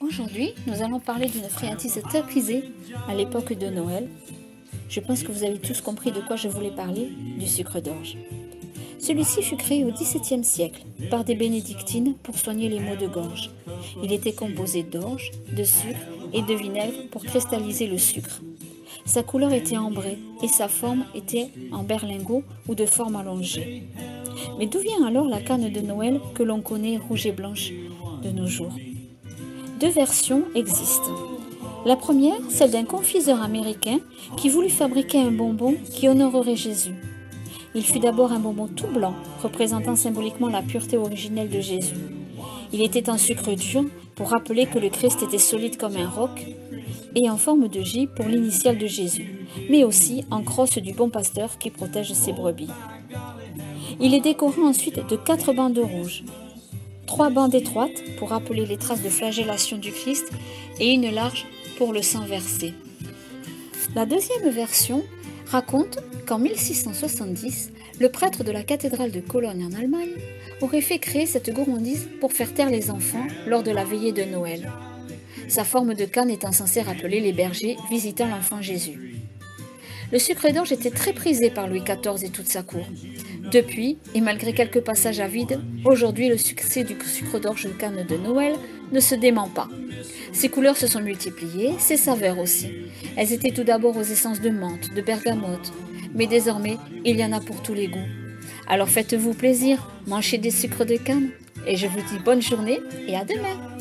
Aujourd'hui, nous allons parler d'une friandise très prisée à l'époque de Noël. Je pense que vous avez tous compris de quoi je voulais parler, du sucre d'orge. Celui-ci fut créé au XVIIe siècle par des bénédictines pour soigner les maux de gorge. Il était composé d'orge, de sucre et de vinaigre pour cristalliser le sucre. Sa couleur était ambrée et sa forme était en berlingot ou de forme allongée. Mais d'où vient alors la canne de Noël que l'on connaît rouge et blanche de nos jours? Deux versions existent. La première, celle d'un confiseur américain qui voulut fabriquer un bonbon qui honorerait Jésus. Il fut d'abord un bonbon tout blanc, représentant symboliquement la pureté originelle de Jésus. Il était en sucre dur pour rappeler que le Christ était solide comme un roc et en forme de J pour l'initiale de Jésus, mais aussi en crosse du bon pasteur qui protège ses brebis. Il est décoré ensuite de 4 bandes rouges, 3 bandes étroites pour rappeler les traces de flagellation du Christ et une large pour le sang versé. La deuxième version raconte qu'en 1670, le prêtre de la cathédrale de Cologne en Allemagne aurait fait créer cette gourmandise pour faire taire les enfants lors de la veillée de Noël. Sa forme de canne étant censée rappeler les bergers visitant l'enfant Jésus. Le sucre d'orge était très prisé par Louis XIV et toute sa cour. Depuis, et malgré quelques passages à vide, aujourd'hui le succès du sucre d'orge canne de Noël ne se dément pas. Ses couleurs se sont multipliées, ses saveurs aussi. Elles étaient tout d'abord aux essences de menthe, de bergamote, mais désormais, il y en a pour tous les goûts. Alors faites-vous plaisir, mangez des sucres de canne, et je vous dis bonne journée et à demain.